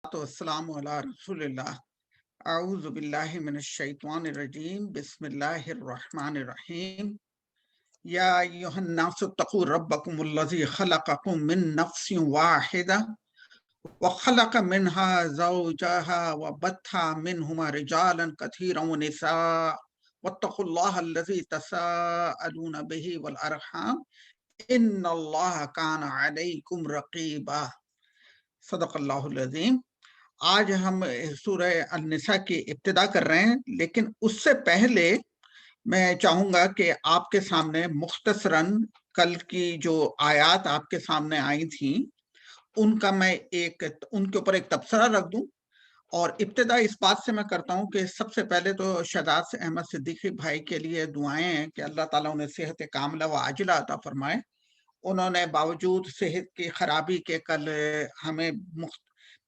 والسلام علی رسول اللہ اعوذ باللہ من الشیطان الرجیم بسم اللہ الرحمن الرحیم یا ایہا الناس اتقوا ربکم الذی خلقکم من نفس واحدہ وخلق منها زوجها وبث منهما رجالا كثيرا ونساء واتقوا الله الذي تساءلون به والارحام ان اللہ کان علیکم رقیبا۔ صدق اللہ العظیم۔ آج ہم سورہ النساء کی ابتدا کر رہے ہیں، لیکن اس سے پہلے میں چاہوں گا کہ آپ کے سامنے مختصراً کل کی جو آیات آپ کے سامنے آئی تھیں ان کا میں ان کے اوپر ایک تبصرہ رکھ دوں، اور ابتدا اس بات سے میں کرتا ہوں کہ سب سے پہلے تو شہزاد احمد صدیقی بھائی کے لیے دعائیں ہیں کہ اللہ تعالیٰ انہیں صحت کاملہ و عاجلہ عطا فرمائے۔ انہوں نے باوجود صحت کی خرابی کے کل ہمیں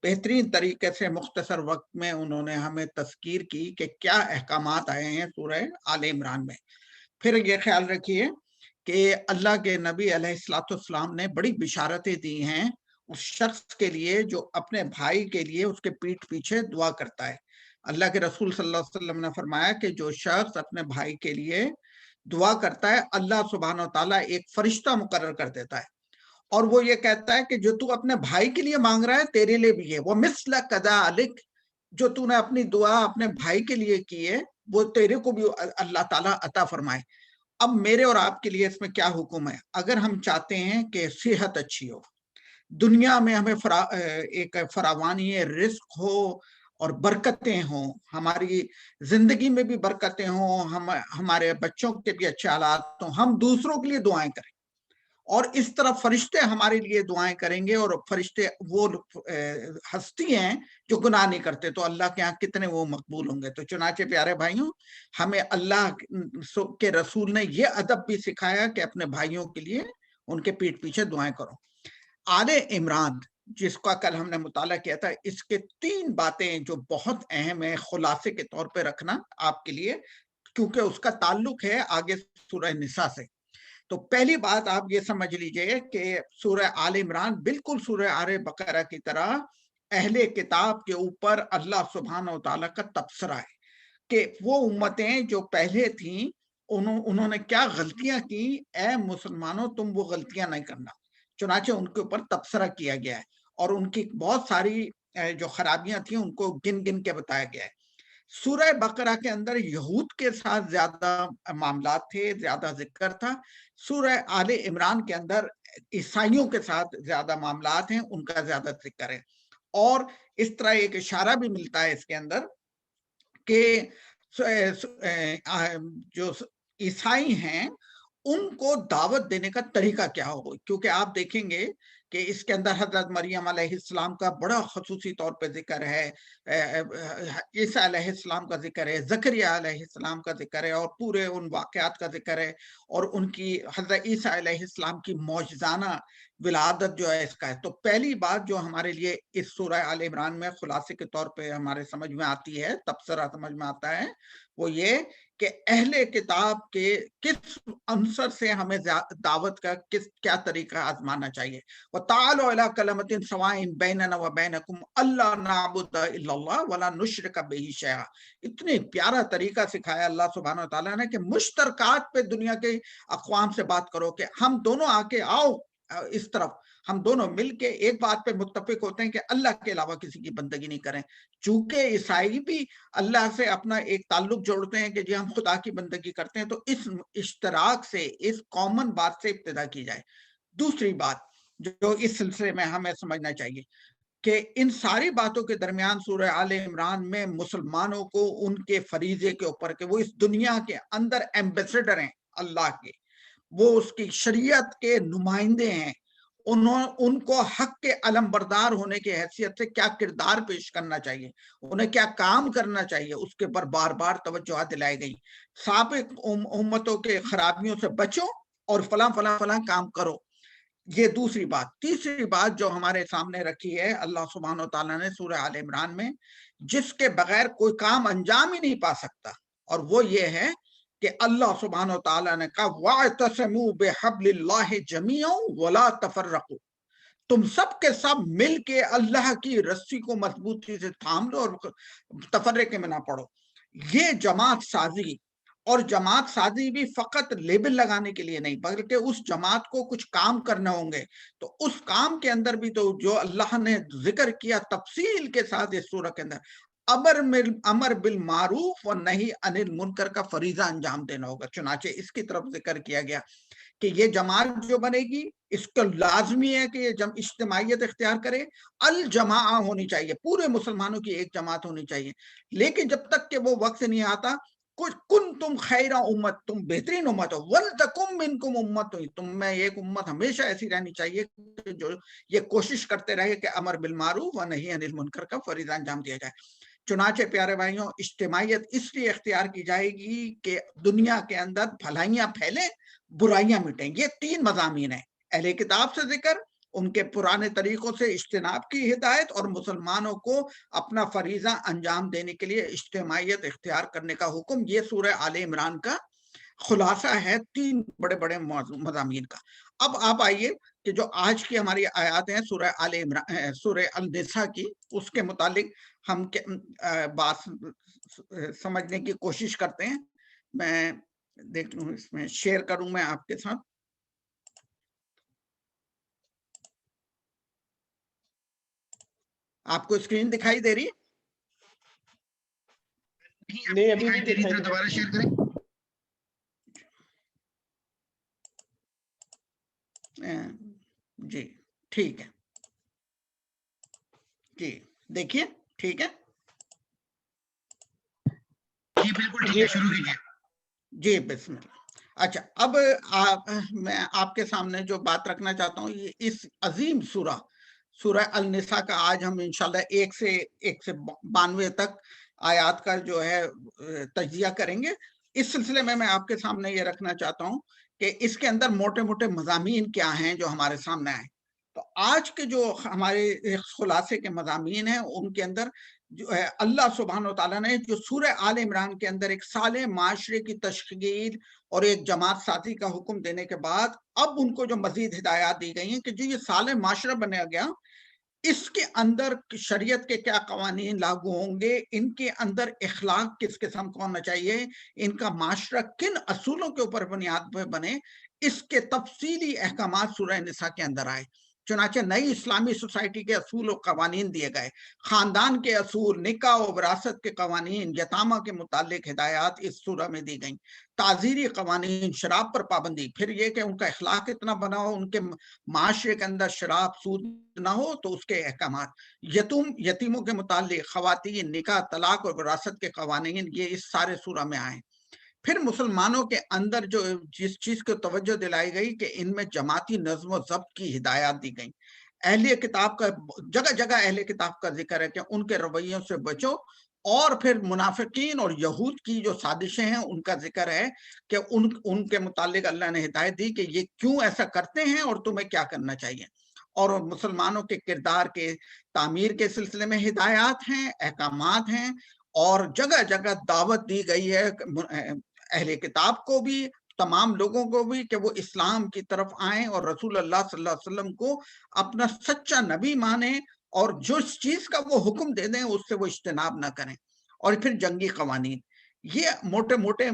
بہترین طریقے سے مختصر وقت میں انہوں نے ہمیں تذکیر کی کہ کیا احکامات آئے ہیں سورہ آل عمران میں۔ پھر یہ خیال رکھیے کہ اللہ کے نبی علیہ الصلوۃ والسلام نے بڑی بشارتیں دی ہیں اس شخص کے لیے جو اپنے بھائی کے لیے اس کے پیٹھ پیچھے دعا کرتا ہے۔ اللہ کے رسول صلی اللہ علیہ وسلم نے فرمایا کہ جو شخص اپنے بھائی کے لیے دعا کرتا ہے اللہ سبحانہ و تعالیٰ ایک فرشتہ مقرر کر دیتا ہے، اور وہ یہ کہتا ہے کہ جو تو اپنے بھائی کے لیے مانگ رہا ہے تیرے لیے بھی ہے، وہ مثل کذالک، جو تو نے اپنی دعا اپنے بھائی کے لیے کی ہے وہ تیرے کو بھی اللہ تعالیٰ عطا فرمائے۔ اب میرے اور آپ کے لیے اس میں کیا حکم ہے؟ اگر ہم چاہتے ہیں کہ صحت اچھی ہو، دنیا میں ہمیں ایک فراوانی رزق ہو اور برکتیں ہوں، ہماری زندگی میں بھی برکتیں ہوں، ہمارے بچوں کے بھی اچھے حالات ہوں، ہم دوسروں کے لیے دعائیں کریں، اور اس طرح فرشتے ہمارے لیے دعائیں کریں گے، اور فرشتے وہ ہستی ہیں جو گناہ نہیں کرتے، تو اللہ کے ہاں کتنے وہ مقبول ہوں گے۔ تو چنانچہ پیارے بھائیوں، ہمیں اللہ کے رسول نے یہ ادب بھی سکھایا کہ اپنے بھائیوں کے لیے ان کے پیٹھ پیچھے دعائیں کرو۔ آل عمران جس کا کل ہم نے مطالعہ کیا تھا، اس کے 3 باتیں جو بہت اہم ہے خلاصے کے طور پہ رکھنا آپ کے لیے، کیونکہ اس کا تعلق ہے آگے سورہ نساء سے۔ تو پہلی بات آپ یہ سمجھ لیجئے کہ سورہ آل عمران بالکل سورہ آل بقرہ کی طرح اہل کتاب کے اوپر اللہ سبحانہ و تعالیٰ کا تبصرہ ہے کہ وہ امتیں جو پہلے تھیں انہوں نے کیا غلطیاں کی، اے مسلمانوں تم وہ غلطیاں نہیں کرنا۔ چنانچہ ان کے اوپر تبصرہ کیا گیا ہے، اور ان کی بہت ساری جو خرابیاں تھیں ان کو گن گن کے بتایا گیا ہے۔ سورہ بقرہ کے اندر یہود کے ساتھ زیادہ معاملات تھے، زیادہ ذکر تھا۔ سورہ آل عمران کے اندر عیسائیوں کے ساتھ زیادہ معاملات ہیں، ان کا زیادہ ذکر ہے، اور اس طرح ایک اشارہ بھی ملتا ہے اس کے اندر کہ جو عیسائی ہیں ان کو دعوت دینے کا طریقہ کیا ہوگا، کیونکہ آپ دیکھیں گے کہ اس کے اندر حضرت مریم علیہ السلام کا بڑا خصوصی طور پہ ذکر ہے، عیسیٰ علیہ السلام کا ذکر ہے، زکریا علیہ السلام کا ذکر ہے، اور پورے ان واقعات کا ذکر ہے، اور ان کی حضرت عیسیٰ علیہ السلام کی معجزانہ ولادت جو ہے اس کا ہے۔ تو پہلی بات جو ہمارے لیے اس سورہ آل عمران میں خلاصے کے طور پہ ہمارے سمجھ میں آتی ہے، تبصرہ سمجھ میں آتا ہے، وہ یہ کہ اہل کتاب کے کس عنصر سے ہمیں دعوت کا کیا طریقہ آزمانا چاہیے۔ وَتَعَالُوا إِلَىٰ كَلِمَةٍ سَوَاءٍ بَيْنَنَا وَبَيْنَكُمْ أَلَّا نَعْبُدَ إِلَّا اللَّهَ وَلَا نُشْرِكَ بِهِ شَيْئًا۔ اتنی پیارا طریقہ سکھایا اللہ سبحانہ وتعالیٰ نے کہ مشترکات پہ دنیا کے اقوام سے بات کرو، کہ ہم دونوں آ کے آؤ اس طرف، ہم دونوں مل کے ایک بات پہ متفق ہوتے ہیں کہ اللہ کے علاوہ کسی کی بندگی نہیں کریں۔ چونکہ عیسائی بھی اللہ سے اپنا ایک تعلق جوڑتے ہیں کہ جی ہم خدا کی بندگی کرتے ہیں، تو اس اشتراک سے، اس کامن بات سے ابتدا کی جائے۔ دوسری بات جو اس سلسلے میں ہمیں سمجھنا چاہیے کہ ان ساری باتوں کے درمیان سورہ آل عمران میں مسلمانوں کو ان کے فریضے کے اوپر کہ وہ اس دنیا کے اندر ایمبیسڈر ہیں اللہ کے، وہ اس کی شریعت کے نمائندے ہیں، ان کو حق کے علم بردار ہونے کی حیثیت سے کیا کردار پیش کرنا چاہیے، انہیں کیا کام کرنا چاہیے، اس کے پر بار بار توجہ دلائی گئی۔ سابق امتوں کے خرابیوں سے بچو اور فلاں فلاں فلاں کام کرو، یہ دوسری بات۔ تیسری بات جو ہمارے سامنے رکھی ہے اللہ سبحانہ و تعالیٰ نے سورہ آل عمران میں، جس کے بغیر کوئی کام انجام ہی نہیں پا سکتا، اور وہ یہ ہے کہ اللہ سبحانہ و تعالیٰ نے کہا وَاعْتَصِمُوا بِحَبْلِ اللَّهِ جَمِيعًا وَلَا تَفَرَّقُوا، تم سب کے سب مل کے اللہ کی رسی کو مضبوطی سے تھام لو اور تفرقے میں نہ پڑو۔ یہ جماعت سازی، اور جماعت سازی بھی فقط لیبل لگانے کے لیے نہیں، بلکہ اس جماعت کو کچھ کام کرنے ہوں گے، تو اس کام کے اندر بھی تو جو اللہ نے ذکر کیا تفصیل کے ساتھ اس سورہ کے اندر، امر بالمعروف و نہی عن المنکر کا فریضہ انجام دینا ہوگا۔ چنانچہ اس کی طرف ذکر کیا گیا کہ یہ جماعت جو بنے گی اس کا لازمی ہے کہ یہ اجتماعیت اختیار کرے، الجماع ہونی چاہیے، پورے مسلمانوں کی ایک جماعت ہونی چاہیے، لیکن جب تک کہ وہ وقت نہیں آتا، کن تم خیر امت، تم بہترین امت ہو، ولتکم منکم امت، تم میں ایک امت ہمیشہ ایسی رہنی چاہیے کہ جو یہ کوشش کرتے رہے کہ امر بالمعروف و نہی عن المنکر کا فریضہ انجام دیا جائے۔ چنانچہ پیارے بھائیوں، اجتماعیت اس لیے اختیار کی جائے گی کہ دنیا کے اندر بھلائیاں پھیلیں، برائیاں مٹیں۔ یہ 3 مضامین ہیں، اہل کتاب سے ذکر، ان کے پرانے طریقوں سے اجتناب کی ہدایت، اور مسلمانوں کو اپنا فریضہ انجام دینے کے لیے اجتماعیت اختیار کرنے کا حکم۔ یہ سورہ آل عمران کا خلاصہ ہے 3 بڑے بڑے مضامین کا۔ اب آپ آئیے کہ جو آج کی ہماری آیات ہیں سورہ آل عمران، سورہ النساء کی، اس کے متعلق ہم بات سمجھنے کی کوشش کرتے ہیں۔ میں دیکھ لوں، اس میں شیئر کروں میں آپ کے ساتھ۔ آپ کو اسکرین دکھائی دے رہی؟ نہیں، ابھی نہیں دکھائی۔ دوبارہ شیئر کریں۔ جی ٹھیک ہے، جی دیکھیے ٹھیک ہے، جی بالکل ٹھیک ہے، شروع کیجیے۔ جی بسم اللہ۔ اچھا، اب میں آپ کے سامنے جو بات رکھنا چاہتا ہوں، یہ اس عظیم سورہ النساء کا آج ہم انشاءاللہ 1 سے 92 تک آیات کا جو ہے تجزیہ کریں گے۔ اس سلسلے میں آپ کے سامنے یہ رکھنا چاہتا ہوں کہ اس کے اندر موٹے موٹے مضامین کیا ہیں جو ہمارے سامنے آئے۔ تو آج کے جو ہمارے خلاصے کے مضامین ہیں، ان کے اندر جو ہے اللہ سبحانہ و تعالیٰ نے جو سورہ آل عمران کے اندر ایک صالح معاشرے کی تشکیل اور ایک جماعت سازی کا حکم دینے کے بعد اب ان کو جو مزید ہدایات دی گئی ہیں کہ جو یہ صالح معاشرہ بنایا گیا، اس کے اندر شریعت کے کیا قوانین لاگو ہوں گے، ان کے اندر اخلاق کس قسم کا ہونا چاہیے، ان کا معاشرہ کن اصولوں کے اوپر بنیاد پہ بنے، اس کے تفصیلی احکامات سورہ نساء کے اندر آئے۔ چنانچہ نئی اسلامی سوسائٹی کے اصول و قوانین دیے گئے، خاندان کے اصول، نکاح و وراثت کے قوانین، یتامہ کے متعلق ہدایات اس سورہ میں دی گئیں، تعزیری قوانین، شراب پر پابندی، پھر یہ کہ ان کا اخلاق اتنا بنا ہو، ان کے معاشرے کے اندر شراب سود نہ ہو تو اس کے احکامات، یتیموں کے متعلق، خواتین، نکاح، طلاق اور وراثت کے قوانین، یہ اس سارے سورہ میں آئے۔ پھر مسلمانوں کے اندر جو جس چیز کو توجہ دلائی گئی کہ ان میں جماعتی نظم و ضبط کی ہدایات دی گئیں۔ اہل کتاب کا جگہ جگہ اہل کتاب کا ذکر ہے کہ ان کے رویوں سے بچو، اور پھر منافقین اور یہود کی جو سازشیں ہیں ان کا ذکر ہے کہ ان کے متعلق اللہ نے ہدایت دی کہ یہ کیوں ایسا کرتے ہیں اور تمہیں کیا کرنا چاہیے، اور مسلمانوں کے کردار کے تعمیر کے سلسلے میں ہدایات ہیں، احکامات ہیں، اور جگہ جگہ دعوت دی گئی ہے اہل کتاب کو بھی، تمام لوگوں کو بھی، کہ وہ اسلام کی طرف آئیں اور رسول اللہ صلی اللہ علیہ وسلم کو اپنا سچا نبی مانیں، اور جس چیز کا وہ حکم دے دیں اس سے وہ اجتناب نہ کریں۔ اور پھر جنگی قوانین، یہ موٹے موٹے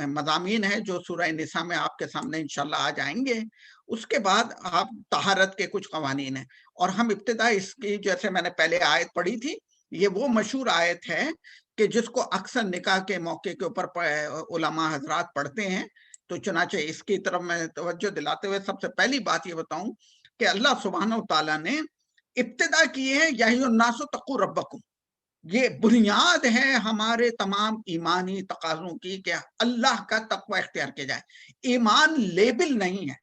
مضامین ہیں جو سورہ نساء میں آپ کے سامنے انشاءاللہ آ جائیں گے۔ اس کے بعد آپ طہارت کے کچھ قوانین ہیں، اور ہم ابتدا اس کی، جیسے میں نے پہلے آیت پڑھی تھی، یہ وہ مشہور آیت ہے کہ جس کو اکثر نکاح کے موقع کے اوپر علماء حضرات پڑھتے ہیں۔ تو چنانچہ اس کی طرف میں توجہ دلاتے ہوئے سب سے پہلی بات یہ بتاؤں کہ اللہ سبحانہ و تعالیٰ نے ابتدا کی ہے یا ایھا الناس اتقوا ربکم، یہ بنیاد ہے ہمارے تمام ایمانی تقاضوں کی کہ اللہ کا تقوی اختیار کیا جائے۔ ایمان لیبل نہیں ہے،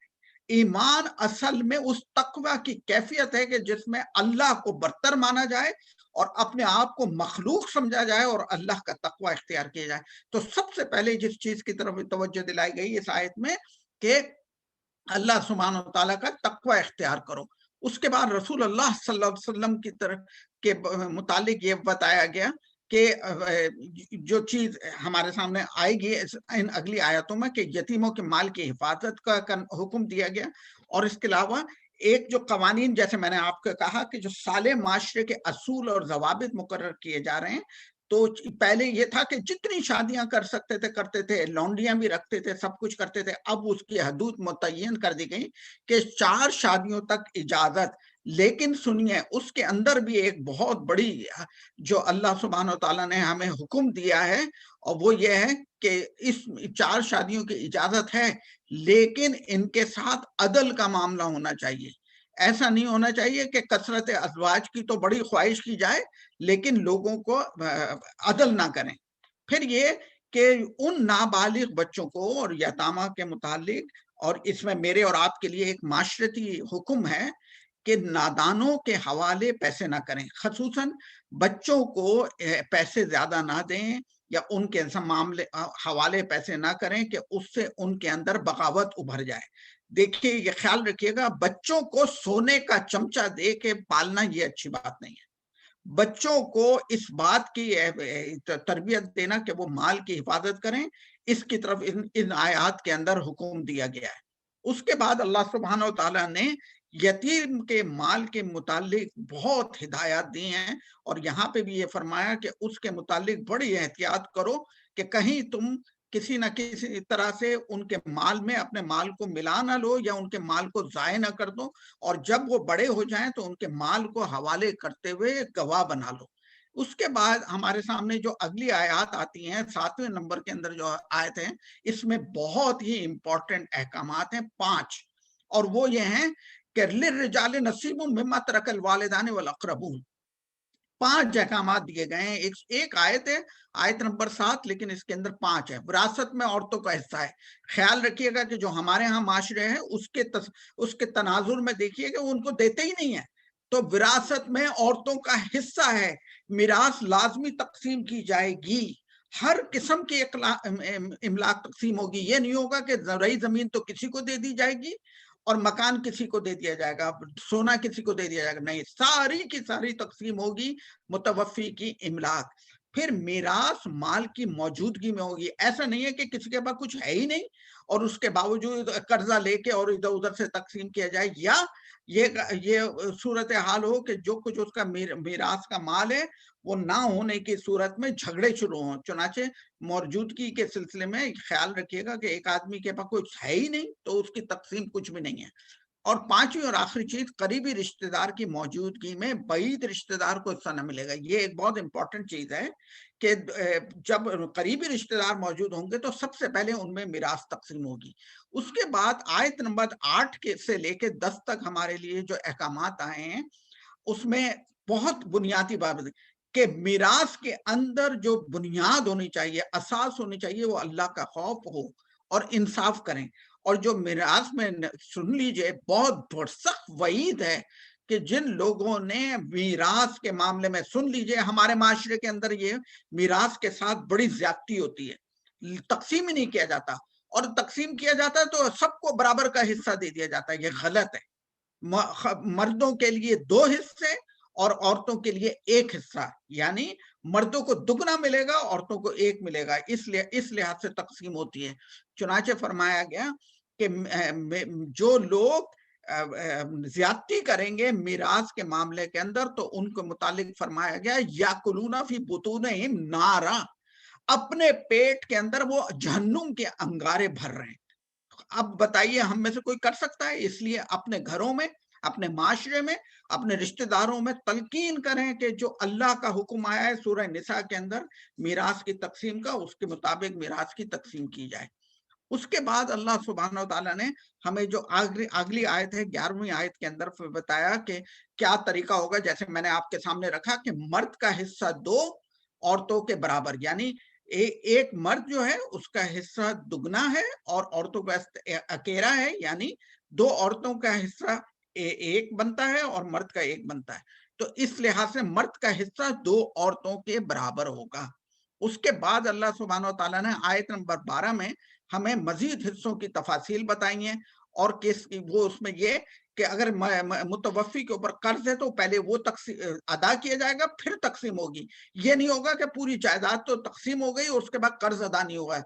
ایمان اصل میں اس تقوی کی کیفیت ہے کہ جس میں اللہ کو برتر مانا جائے اور اپنے آپ کو مخلوق سمجھا جائے اور اللہ کا تقوی اختیار کیا جائے۔ تو سب سے پہلے جس چیز کی طرف توجہ دلائی گئی اس آیت میں کہ اللہ سبحانہ و تعالیٰ کا تقوی اختیار کرو۔ اس کے بعد رسول اللہ صلی اللہ علیہ وسلم کی طرف کے متعلق یہ بتایا گیا کہ جو چیز ہمارے سامنے آئے گی ان اگلی آیتوں میں کہ یتیموں کے مال کی حفاظت کا حکم دیا گیا، اور اس کے علاوہ ایک جو قوانین جیسے میں نے آپ کو کہا کہ جو سالے معاشرے کے اصول اور ضوابط مقرر کیے جا رہے ہیں، تو پہلے یہ تھا کہ جتنی شادیاں کر سکتے تھے کرتے تھے، لونڈیاں بھی رکھتے تھے، سب کچھ کرتے تھے. اب اس کی حدود متعین کر دی گئی کہ 4 شادیوں تک اجازت. لیکن سنیے، اس کے اندر بھی ایک بہت بڑی جو اللہ سبحانہ و تعالیٰ نے ہمیں حکم دیا ہے، اور وہ یہ ہے کہ اس 4 شادیوں کی اجازت ہے، لیکن ان کے ساتھ عدل کا معاملہ ہونا چاہیے. ایسا نہیں ہونا چاہیے کہ کثرت ازواج کی تو بڑی خواہش کی جائے لیکن لوگوں کو عدل نہ کریں. پھر یہ کہ ان نابالغ بچوں کو اور یتامہ کے متعلق، اور اس میں میرے اور آپ کے لیے ایک معاشرتی حکم ہے کہ نادانوں کے حوالے پیسے نہ کریں، خصوصاً بچوں کو پیسے زیادہ نہ دیں یا ان کے معاملے حوالے پیسے نہ کریں کہ اس سے ان کے اندر بغاوت ابھر جائے. دیکھیے، یہ خیال رکھیے گا، بچوں کو سونے کا چمچہ دے کے پالنا یہ اچھی بات نہیں ہے. بچوں کو اس بات کی تربیت دینا کہ وہ مال کی حفاظت کریں، اس کی طرف ان آیات کے اندر حکم دیا گیا ہے. اس کے بعد اللہ سبحانہ و تعالیٰ نے یتیم کے مال کے متعلق بہت ہدایات دی ہیں، اور یہاں پہ بھی یہ فرمایا کہ اس کے متعلق بڑی احتیاط کرو کہ کہیں تم کسی نہ کسی طرح سے ان کے مال میں اپنے مال کو ملا نہ لو یا ان کے مال کو ضائع نہ کر دو، اور جب وہ بڑے ہو جائیں تو ان کے مال کو حوالے کرتے ہوئے گواہ بنا لو. اس کے بعد ہمارے سامنے جو اگلی آیات آتی ہیں 7ویں نمبر کے اندر جو آیت ہیں، اس میں بہت ہی امپورٹنٹ احکامات ہیں 5، اور وہ یہ ہیں کہ للرجال نصیب مما ترک الوالدان والاقربون. 5 احکامات دیے گئے ہیں. ایک آیت ہے، آیت نمبر 7، لیکن اس کے اندر 5 ہے. وراثت میں عورتوں کا حصہ ہے. خیال رکھیے گا کہ جو ہمارے ہاں معاشرے ہیں اس کے تناظر میں دیکھیے کہ وہ ان کو دیتے ہی نہیں ہے. تو وراثت میں عورتوں کا حصہ ہے، میراث لازمی تقسیم کی جائے گی، ہر قسم کی املاک تقسیم ہوگی. یہ نہیں ہوگا کہ زرعی زمین تو کسی کو دے دی جائے گی اور مکان کسی کو دے دیا جائے گا، سونا کسی کو دے دیا جائے گا. نہیں، ساری کی ساری تقسیم ہوگی متوفی کی املاک. پھر میراث مال کی موجودگی میں ہوگی. ایسا نہیں ہے کہ کسی کے پاس کچھ ہے ہی نہیں اور اس کے باوجود قرضہ لے کے اور ادھر ادھر سے تقسیم کیا جائے، یا یہ صورتحال ہو کہ جو کچھ اس کا میراث کا مال ہے وہ نہ ہونے کی صورت میں جھگڑے شروع ہوں. چنانچہ موجودگی کے سلسلے میں خیال رکھیے گا کہ ایک آدمی کے پاس کچھ ہے ہی نہیں تو اس کی تقسیم کچھ بھی نہیں ہے. اور 5ویں اور آخری چیز، قریبی رشتہ دار کی موجودگی میں بعید رشتہ دار کو حصہ نہ ملے گا. یہ ایک بہت امپورٹنٹ چیز ہے کہ جب قریبی رشتہ دار موجود ہوں گے تو سب سے پہلے ان میں میراث تقسیم ہوگی. اس کے بعد آیت نمبر 8 سے لے کے 10 تک ہمارے لیے جو احکامات آئے ہیں، اس میں بہت بنیادی بات کہ میراث کے اندر جو بنیاد ہونی چاہیے، اساس ہونی چاہیے، وہ اللہ کا خوف ہو اور انصاف کریں. اور جو میراث میں سن لیجئے بہت سخت وعید ہے کہ جن لوگوں نے میراث کے معاملے میں، سن لیجئے ہمارے معاشرے کے اندر یہ میراث کے ساتھ بڑی زیادتی ہوتی ہے، تقسیم ہی نہیں کیا جاتا، اور تقسیم کیا جاتا ہے تو سب کو برابر کا حصہ دے دیا جاتا ہے. یہ غلط ہے. مردوں کے لیے 2 حصے اور عورتوں کے لیے 1 حصہ، یعنی مردوں کو دگنا ملے گا، عورتوں کو 1 ملے گا. اس لحاظ سے تقسیم ہوتی ہے. چنانچہ فرمایا گیا کہ جو لوگ زیادتی کریں گے میراث کے معاملے کے اندر تو ان کو متعلق فرمایا گیا یاکلون فی بطونہم نارا، اپنے پیٹ کے اندر وہ جہنم کے انگارے بھر رہے ہیں. اب بتائیے ہم میں سے کوئی کر سکتا ہے؟ اس لیے اپنے گھروں میں، اپنے معاشرے میں، اپنے رشتہ داروں میں تلقین کریں کہ جو اللہ کا حکم آیا ہے سورہ نساء کے اندر میراث کی تقسیم کا، اس کے مطابق میراث کی تقسیم کی جائے. اس کے بعد اللہ سبحانہ و تعالیٰ نے ہمیں جو اگلی آیت ہے 11ویں آیت کے اندر بتایا کہ کیا طریقہ ہوگا. جیسے میں نے آپ کے سامنے رکھا کہ مرد کا حصہ 2 عورتوں کے برابر، یعنی ایک مرد جو ہے اس کا حصہ دگنا ہے اور عورتوں کا اکیرا ہے، یعنی 2 عورتوں کا حصہ 1 بنتا ہے اور مرد کا 1 بنتا ہے. تو اس لحاظ سے مرد کا حصہ 2 عورتوں کے برابر ہوگا. اس کے بعد اللہ سبحانہ و تعالیٰ نے آیت نمبر 12 میں ہمیں مزید حصوں کی تفاصیل بتائی ہیں، اور وہ اس میں یہ کہ اگر متوفی کے اوپر قرض ہے تو پہلے وہ ادا کیا جائے گا، پھر تقسیم ہوگی. یہ نہیں ہوگا کہ پوری جائیداد تو تقسیم ہو گئی اور اس کے بعد قرض ادا نہیں ہوگا.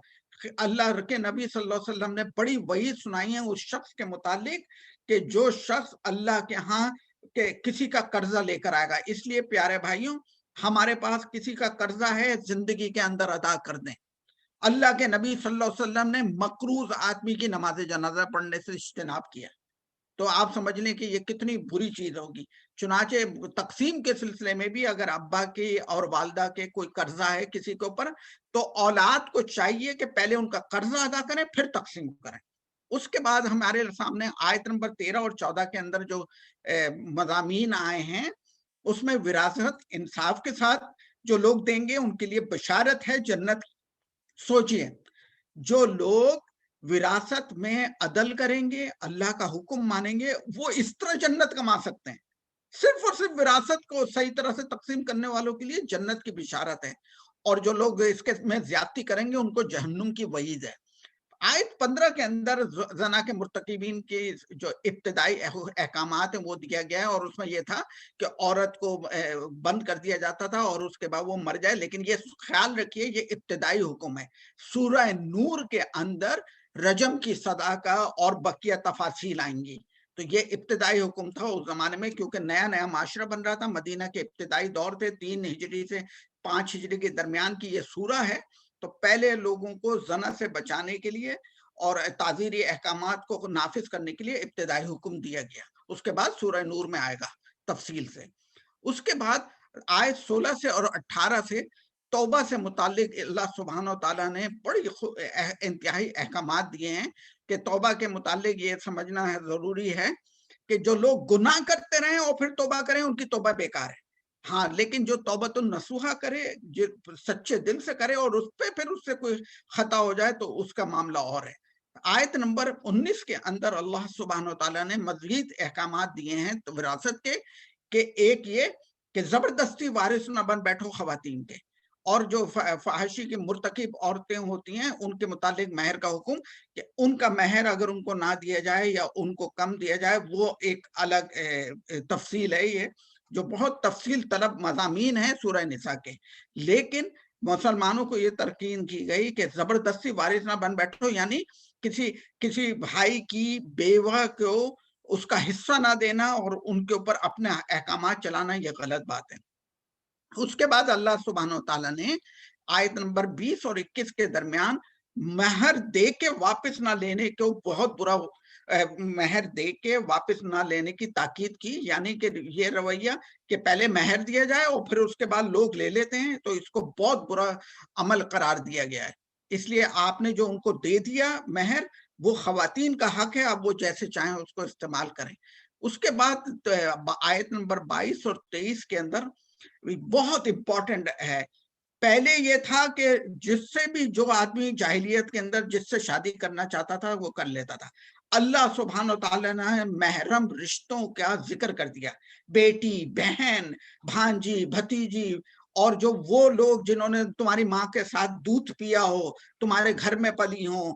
اللہ کے نبی صلی اللہ علیہ وسلم نے بڑی وعید سنائی ہے اس شخص کے متعلق کہ جو شخص اللہ کے ہاں کہ کسی کا قرضہ لے کر آئے گا، اس لیے پیارے بھائیوں ہمارے پاس کسی کا قرضہ ہے زندگی کے اندر ادا کر دیں۔ اللہ کے نبی صلی اللہ علیہ وسلم نے مقروض آدمی کی نماز جنازہ پڑھنے سے اجتناب کیا، تو آپ سمجھ لیں کہ یہ کتنی بری چیز ہوگی۔ چنانچہ تقسیم کے سلسلے میں بھی اگر ابا کے اور والدہ کے کوئی قرضہ ہے کسی کے اوپر، تو اولاد کو چاہیے کہ پہلے ان کا قرضہ ادا کریں پھر تقسیم کریں۔ اس کے بعد ہمارے سامنے آیت نمبر 13 اور 14 کے اندر جو مضامین آئے ہیں، اس میں وراثت انصاف کے ساتھ جو لوگ دیں گے ان کے لیے بشارت ہے جنت۔ سوچئے جو لوگ وراثت میں عدل کریں گے، اللہ کا حکم مانیں گے، وہ اس طرح جنت کما سکتے ہیں۔ صرف اور صرف وراثت کو صحیح طرح سے تقسیم کرنے والوں کے لیے جنت کی بشارت ہے، اور جو لوگ اس کے میں زیادتی کریں گے ان کو جہنم کی وعید ہے۔ آیت 15 کے اندر زنا کے مرتکبین کے جو ابتدائی احکامات ہیں وہ دیا گیا ہے، اور اس میں یہ تھا کہ عورت کو بند کر دیا جاتا تھا اور اس کے بعد وہ مر جائے، لیکن یہ خیال رکھیے یہ ابتدائی حکم ہے۔ سورہ نور کے اندر رجم کی سزا کا اور بقیہ تفاصیل آئیں گی، تو یہ ابتدائی حکم تھا اس زمانے میں، کیونکہ نیا نیا معاشرہ بن رہا تھا، مدینہ کے ابتدائی دور تھے، 3 ہجری سے 5 ہجری کے درمیان کی یہ سورہ ہے۔ تو پہلے لوگوں کو زنا سے بچانے کے لیے اور تعزیری احکامات کو نافذ کرنے کے لیے ابتدائی حکم دیا گیا، اس کے بعد سورہ نور میں آئے گا تفصیل سے۔ اس کے بعد آیت 16 سے اور 18 سے توبہ سے متعلق اللہ سبحانہ و تعالیٰ نے بڑی انتہائی احکامات دیے ہیں کہ توبہ کے متعلق یہ سمجھنا ہے ضروری ہے کہ جو لوگ گناہ کرتے رہیں اور پھر توبہ کریں ان کی توبہ بیکار ہے۔ ہاں لیکن جو توبۃ النصوحہ کرے، جو سچے دل سے کرے اور اس پہ پھر اس سے کوئی خطا ہو جائے تو اس کا معاملہ اور ہے۔ آیت نمبر 19 کے اندر اللہ سبحانہ وتعالیٰ نے مزید احکامات دیے ہیں وراثت کے، کہ ایک یہ کہ زبردستی وارث نہ بن بیٹھو خواتین کے، اور جو فحاشی کی مرتکب عورتیں ہوتی ہیں ان کے متعلق مہر کا حکم، کہ ان کا مہر اگر ان کو نہ دیا جائے یا ان کو کم دیا جائے وہ ایک الگ تفصیل ہے، یہ جو بہت تفصیل طلب مضامین ہیں سورہ نساء کے۔ لیکن مسلمانوں کو یہ تلقین کی گئی کہ زبردستی وارث نہ بن بیٹھو، یعنی کسی بھائی کی بیوہ کو اس کا حصہ نہ دینا اور ان کے اوپر اپنے احکامات چلانا، یہ غلط بات ہے۔ اس کے بعد اللہ سبحانہ وتعالیٰ نے آیت نمبر 20 اور 21 کے درمیان مہر دے کے واپس نہ لینے کو بہت برا، مہر دے کے واپس نہ لینے کی تاکید کی، یعنی کہ یہ رویہ کہ پہلے مہر دیا جائے اور پھر اس کے بعد لوگ لے لیتے ہیں، تو اس کو بہت برا عمل قرار دیا گیا ہے۔ اس لیے آپ نے جو ان کو دے دیا مہر، وہ خواتین کا حق ہے، اب وہ جیسے چاہیں اس کو استعمال کریں۔ اس کے بعد آیت نمبر 22 اور 23 کے اندر بہت امپورٹنٹ ہے۔ پہلے یہ تھا کہ جس سے بھی جو آدمی جاہلیت کے اندر جس سے شادی کرنا چاہتا تھا وہ کر لیتا تھا۔ اللہ سبحانہ وتعالیٰ نے محرم رشتوں کا ذکر کر دیا، بیٹی، بہن، بھانجی، بھتیجی، اور جو وہ لوگ جنہوں نے تمہاری ماں کے ساتھ دودھ پیا ہو، تمہارے گھر میں پلی ہوں،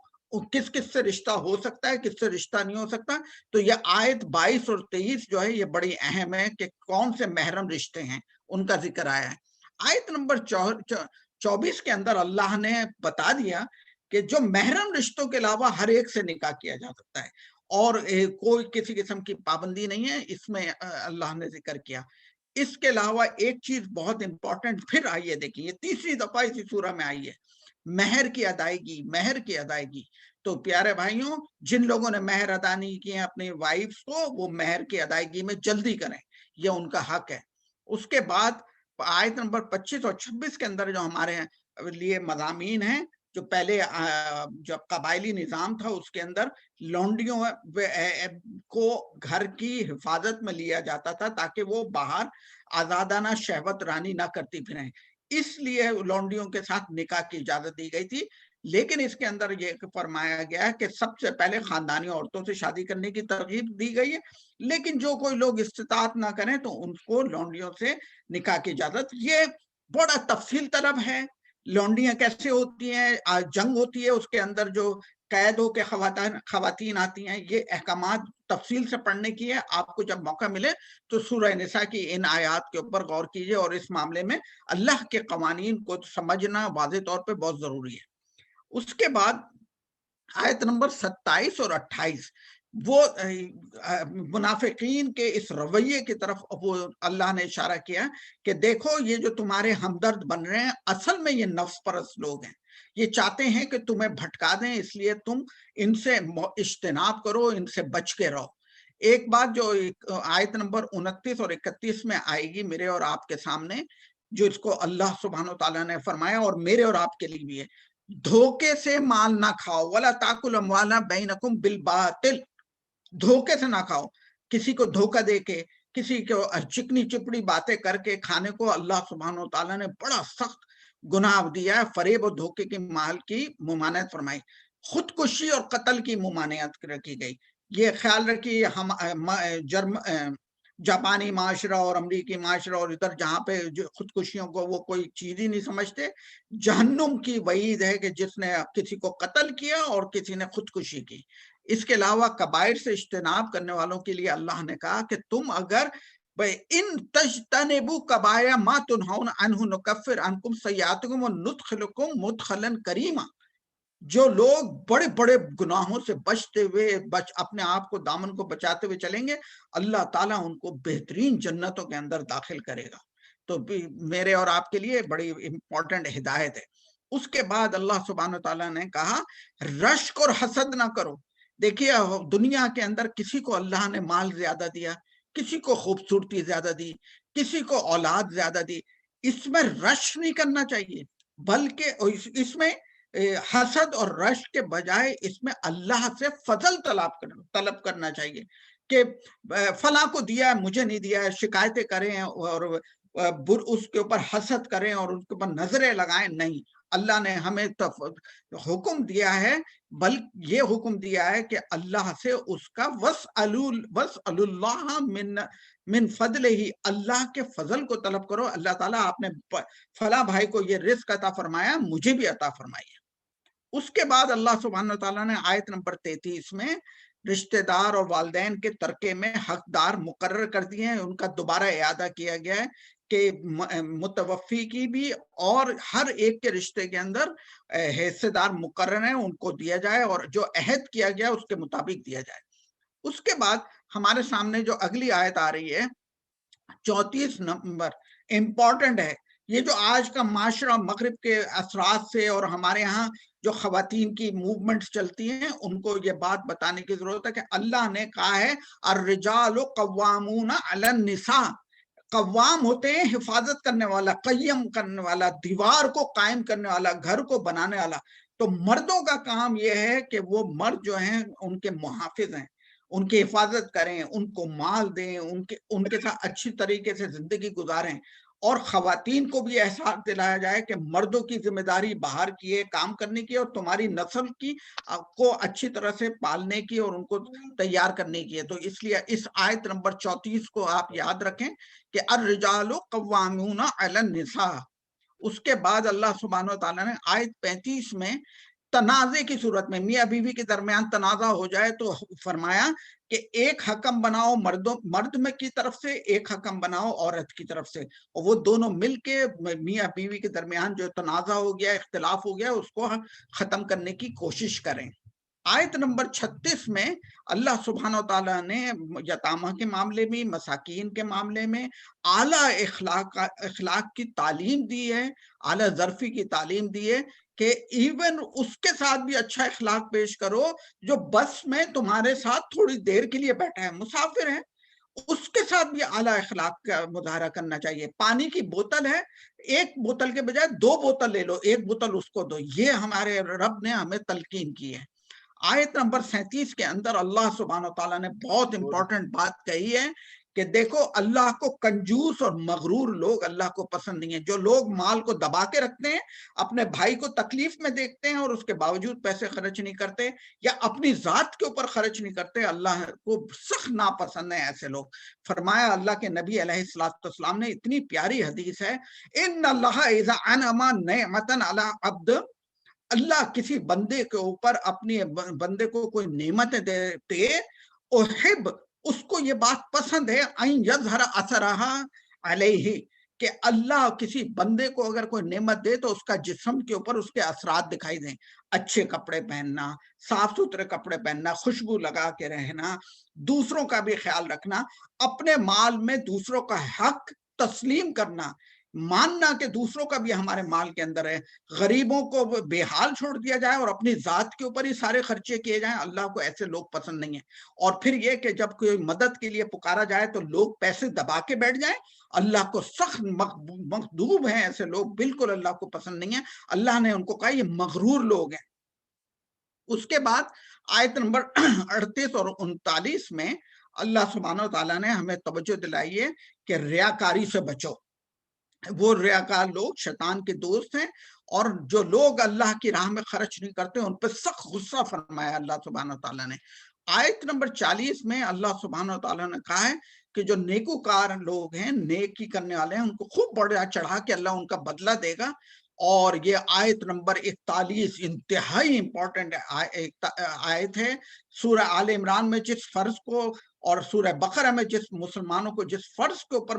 کس کس سے رشتہ ہو سکتا ہے، کس سے رشتہ نہیں ہو سکتا۔ تو یہ آیت 22 اور 23 جو ہے یہ بڑی اہم ہے کہ کون سے محرم رشتے ہیں، ان کا ذکر آیا ہے۔ آیت نمبر 24 کے اندر اللہ نے بتا دیا کہ جو محرم رشتوں کے علاوہ ہر ایک سے نکاح کیا جا سکتا ہے، اور کوئی کسی قسم کی پابندی نہیں ہے، اس میں اللہ نے ذکر کیا۔ اس کے علاوہ ایک چیز بہت امپورٹنٹ پھر آئی ہے، دیکھیں یہ تیسری دفعہ اسی سورہ میں آئی ہے، مہر کی ادائیگی، مہر کی ادائیگی۔ تو پیارے بھائیوں، جن لوگوں نے مہر ادا نہیں کیے اپنی وائفز کو، وہ مہر کی ادائیگی میں جلدی کریں، یہ ان کا حق ہے۔ اس کے بعد آیت نمبر 25 اور 26 کے اندر جو ہمارے لیے مضامین ہیں، جو پہلے جو قبائلی نظام تھا اس کے اندر لونڈیوں کو گھر کی حفاظت میں لیا جاتا تھا تاکہ وہ باہر آزادانہ شہوت رانی نہ کرتی پھریں، اس لیے لونڈیوں کے ساتھ نکاح کی اجازت دی گئی تھی۔ لیکن اس کے اندر یہ فرمایا گیا ہے کہ سب سے پہلے خاندانی عورتوں سے شادی کرنے کی ترغیب دی گئی ہے، لیکن جو کوئی لوگ استطاعت نہ کریں تو ان کو لونڈیوں سے نکاح کی اجازت۔ یہ بڑا تفصیل طلب ہے، لونڈیاں کیسے ہوتی ہیں، جنگ ہوتی ہے اس کے اندر جو قید ہو کے خواتین آتی ہیں، یہ احکامات تفصیل سے پڑھنے کی ہے۔ آپ کو جب موقع ملے تو سورہ نساء کی ان آیات کے اوپر غور کیجئے، اور اس معاملے میں اللہ کے قوانین کو سمجھنا واضح طور پہ بہت ضروری ہے۔ اس کے بعد آیت نمبر 27 اور 28 وہ منافقین کے اس رویے کی طرف وہ اللہ نے اشارہ کیا کہ دیکھو یہ جو تمہارے ہمدرد بن رہے ہیں اصل میں یہ نفس پرست لوگ ہیں، یہ چاہتے ہیں کہ تمہیں بھٹکا دیں، اس لیے تم ان سے اجتناب کرو، ان سے بچ کے رہو۔ ایک بات جو آیت نمبر 29 اور 31 میں آئے گی میرے اور آپ کے سامنے، جو اس کو اللہ سبحانہ وتعالیٰ نے فرمایا اور میرے اور آپ کے لیے بھی ہے، دھوکے سے مال نہ کھاؤ، وَلَا تَأْكُلُوا أَمْوَالَكُم بَيْنَكُم بِالْبَاطِلِ، دھوکے سے نہ کھاؤ، کسی کو دھوکہ دے کے، کسی کو چکنی چپڑی باتیں کر کے کھانے کو اللہ سبحانہ وتعالیٰ نے بڑا سخت گناہ دیا ہے۔ فریب اور دھوکے کے مال کی ممانعت فرمائی، خودکشی اور قتل کی ممانعت رکھی گئی۔ یہ خیال رکھیے ہم جاپانی معاشرہ اور امریکی معاشرہ اور ادھر جہاں پہ خودکشیوں کو وہ کوئی چیز ہی نہیں سمجھتے، جہنم کی وعید ہے کہ جس نے کسی کو قتل کیا اور کسی نے خودکشی کی۔ اس کے علاوہ کبائر سے اجتناب کرنے والوں کے لیے اللہ نے کہا کہ تم اگر ان تجتنبوا کبائر ما تنہون عنہ نکفر عنکم سیئاتکم وندخلکم مدخلا کریما، جو لوگ بڑے بڑے گناہوں سے بچتے ہوئے اپنے آپ کو دامن کو بچاتے ہوئے چلیں گے، اللہ تعالیٰ ان کو بہترین جنتوں کے اندر داخل کرے گا۔ تو میرے اور آپ کے لیے بڑی امپورٹنٹ ہدایت ہے۔ اس کے بعد اللہ سبحانہ وتعالیٰ نے کہا رشک اور حسد نہ کرو۔ دیکھیے دنیا کے اندر کسی کو اللہ نے مال زیادہ دیا، کسی کو خوبصورتی زیادہ دی، کسی کو اولاد زیادہ دی، اس میں رشک نہیں کرنا چاہیے، بلکہ اس میں حسد اور رشک کے بجائے اس میں اللہ سے فضل طلب کرنا چاہیے کہ فلاں کو دیا ہے مجھے نہیں دیا ہے، شکایتیں کریں اور اس کے اوپر حسد کریں اور اس کے اوپر نظریں لگائیں، نہیں۔ اللہ نے ہمیں حکم دیا ہے، بلکہ یہ حکم دیا ہے کہ اللہ سے اس کا وَاسْأَلُوا اللَّهَ من فضلہ، اللہ کے فضل کو طلب کرو۔ اللہ تعالیٰ آپ نے فلاں بھائی کو یہ رزق عطا فرمایا، مجھے بھی عطا فرمائی ہے۔ اس کے بعد اللہ سبحانہ وتعالیٰ نے آیت نمبر 33 میں رشتہ دار اور والدین کے ترکے میں حقدار مقرر کر دیے ہیں، ان کا دوبارہ اعادہ کیا گیا ہے کہ متوفی کی بھی اور ہر ایک کے رشتے کے اندر حصے دار مقرر ہیں، ان کو دیا جائے اور جو عہد کیا گیا اس کے مطابق دیا جائے۔ اس کے بعد ہمارے سامنے جو اگلی آیت آ رہی ہے 34 نمبر، امپورٹنٹ ہے۔ یہ جو آج کا معاشرہ مغرب کے اثرات سے اور ہمارے ہاں جو خواتین کی موومنٹس چلتی ہیں ان کو یہ بات بتانے کی ضرورت ہے کہ اللہ نے کہا ہے الرجال قوامون علی النساء، قوام ہوتے ہیں حفاظت کرنے والا، قیم کرنے والا، دیوار کو قائم کرنے والا، گھر کو بنانے والا۔ تو مردوں کا کام یہ ہے کہ وہ مرد جو ہیں ان کے محافظ ہیں، ان کی حفاظت کریں، ان کو مال دیں، ان کے ساتھ اچھی طریقے سے زندگی گزاریں، اور خواتین کو بھی احساس دلایا جائے کہ مردوں کی ذمہ داری باہر کی ہے، کام کرنے کی، اور تمہاری نسل کی کو اچھی طرح سے پالنے کی اور ان کو تیار کرنے کی ہے۔ تو اس لیے اس آیت نمبر 34 کو آپ یاد رکھیں کہ الرجال قوامون علی النساء۔ اس کے بعد اللہ سبحانہ وتعالیٰ نے آیت 35 میں تنازع کی صورت میں میاں بیوی کے درمیان تنازع ہو جائے تو فرمایا کہ ایک حکم بناؤ مرد میں کی طرف سے، ایک حکم بناؤ عورت کی طرف سے، اور وہ دونوں مل کے میاں بیوی کے درمیان جو تنازع ہو گیا، اختلاف ہو گیا، اس کو ختم کرنے کی کوشش کریں۔ آیت نمبر 36 میں اللہ سبحانہ وتعالیٰ نے یتامہ کے معاملے میں، مساکین کے معاملے میں اعلیٰ اخلاق کی تعلیم دی ہے، اعلیٰ ظرفی کی تعلیم دی ہے کہ ایون اس کے ساتھ بھی اچھا اخلاق پیش کرو جو بس میں تمہارے ساتھ تھوڑی دیر کے لیے بیٹھا ہے، مسافر ہے، اس کے ساتھ بھی اعلیٰ اخلاق کا مظاہرہ کرنا چاہیے۔ پانی کی بوتل ہے، ایک بوتل کے بجائے 2 بوتل لے لو، ایک بوتل اس کو دو، یہ ہمارے رب نے ہمیں تلقین کی ہے۔ آیت نمبر 37 کے اندر اللہ سبحانہ وتعالیٰ نے بہت امپورٹنٹ بات کہی ہے کہ دیکھو اللہ کو کنجوس اور مغرور لوگ اللہ کو پسند نہیں ہیں، جو لوگ مال کو دبا کے رکھتے ہیں، اپنے بھائی کو تکلیف میں دیکھتے ہیں اور اس کے باوجود پیسے خرچ نہیں کرتے یا اپنی ذات کے اوپر خرچ نہیں کرتے، اللہ کو سخت ناپسند ہیں ایسے لوگ۔ فرمایا اللہ کے نبی علیہ السلام نے، اتنی پیاری حدیث ہے، ان اللہ اذا انعم نعمتا علی عبد، اللہ کسی بندے کے اوپر اپنی بندے کو کوئی نعمتیں دیتے، احب، اس کو یہ بات پسند ہے، این یظہر اثرہا علیہ، کہ اللہ کسی بندے کو اگر کوئی نعمت دے تو اس کا جسم کے اوپر اس کے اثرات دکھائی دیں، اچھے کپڑے پہننا، صاف ستھرے کپڑے پہننا، خوشبو لگا کے رہنا، دوسروں کا بھی خیال رکھنا، اپنے مال میں دوسروں کا حق تسلیم کرنا، ماننا کہ دوسروں کا بھی ہمارے مال کے اندر ہے، غریبوں کو بے حال چھوڑ دیا جائے اور اپنی ذات کے اوپر ہی سارے خرچے کیے جائیں، اللہ کو ایسے لوگ پسند نہیں ہیں۔ اور پھر یہ کہ جب کوئی مدد کے لیے پکارا جائے تو لوگ پیسے دبا کے بیٹھ جائیں، اللہ کو سخت مغضوب ہیں ایسے لوگ، بالکل اللہ کو پسند نہیں ہیں، اللہ نے ان کو کہا یہ مغرور لوگ ہیں۔ اس کے بعد آیت نمبر 38 اور 39 میں اللہ سبحانہ وتعالیٰ نے ہمیں توجہ دلائی ہے کہ ریاکاری سے بچو۔ وہ ریاکار لوگ شیطان کے دوست ہیں، اور جو لوگ اللہ کی راہ میں خرچ نہیں کرتے ان پہ سخت غصہ فرمایا اللہ سبحانہ وتعالیٰ نے۔ آیت نمبر 40 میں اللہ سبحانہ وتعالیٰ نے کہا ہے کہ جو نیکوکار لوگ ہیں، نیکی کرنے والے ہیں، ان کو خوب بڑا چڑھا کے اللہ ان کا بدلہ دے گا۔ اور یہ آیت نمبر 41 انتہائی امپورٹنٹ آیت ہے۔ سورہ آل عمران میں جس فرض کو اور سورہ بقرہ میں جس مسلمانوں کو جس فرض کے اوپر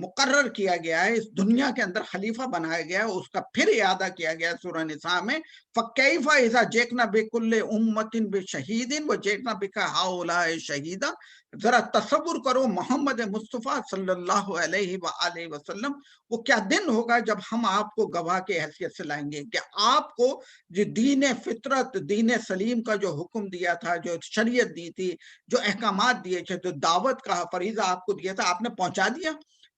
مقرر کیا گیا ہے، اس دنیا کے اندر خلیفہ بنایا گیا ہے، اس کا پھر اعادہ کیا گیا ہے سورہ نساء میں۔ فَكَيْفَ إِذَا جِئْنَا بِكُلِّ أُمَّةٍ بِشَهِيدٍ وَجِئْنَا بِكَ هَؤُلَاءِ شَهِيدًا۔ ذرا تصور کرو محمد مصطفیٰ صلی اللہ علیہ وآلہ وسلم، وہ کیا دن ہوگا جب ہم آپ کو گواہ کے حیثیت سے لائیں گے کہ آپ کو جو دین فطرت، دین سلیم کا جو حکم دیا تھا، جو شریعت دی تھی، جو احکامات دیے تھے، جو دعوت کا فریضہ آپ کو دیا تھا، آپ نے پہنچا دیا۔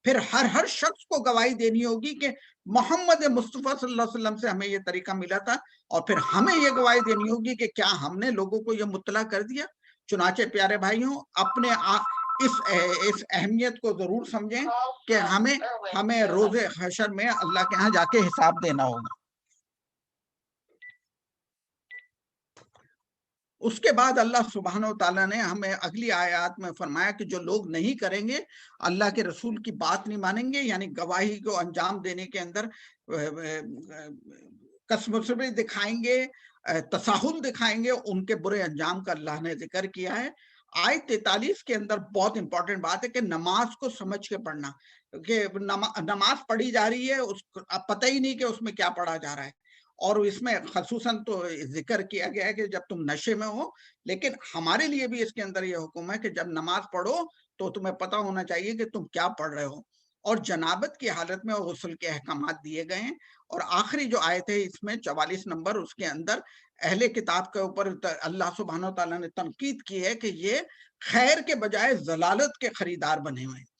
پھر ہر شخص کو گواہی دینی ہوگی کہ محمد مصطفیٰ صلی اللہ علیہ وسلم سے ہمیں یہ طریقہ ملا تھا، اور پھر ہمیں یہ گواہی دینی ہوگی کہ کیا ہم نے لوگوں کو یہ مطلع کر دیا۔ چنانچہ پیارے بھائیوں، اپنے اس اہمیت کو ضرور سمجھیں کہ ہمیں روز حشر میں اللہ کے ہاں جا کے حساب دینا ہوگا۔ اس کے بعد اللہ سبحانہ وتعالیٰ نے ہمیں اگلی آیات میں فرمایا کہ جو لوگ نہیں کریں گے، اللہ کے رسول کی بات نہیں مانیں گے، یعنی گواہی کو انجام دینے کے اندر قسمت دکھائیں گے، تساہل دکھائیں گے، ان کے برے انجام کا اللہ نے ذکر کیا ہے۔ آیت 43 کے اندر بہت امپورٹنٹ بات ہے کہ نماز کو سمجھ کے پڑھنا، کہ نماز پڑھی جا رہی ہے، پتہ ہی نہیں کہ اس میں کیا پڑھا جا رہا ہے۔ اور اس میں خصوصاً تو ذکر کیا گیا ہے کہ جب تم نشے میں ہو، لیکن ہمارے لیے بھی اس کے اندر یہ حکم ہے کہ جب نماز پڑھو تو تمہیں پتہ ہونا چاہیے کہ تم کیا پڑھ رہے ہو، اور جنابت کی حالت میں غسل کے احکامات دیے گئے ہیں۔ اور آخری جو آیت ہے اس میں 44 نمبر، اس کے اندر اہل کتاب کے اوپر اللہ سبحانہ وتعالیٰ نے تنقید کی ہے کہ یہ خیر کے بجائے ضلالت کے خریدار بنے ہوئے ہیں۔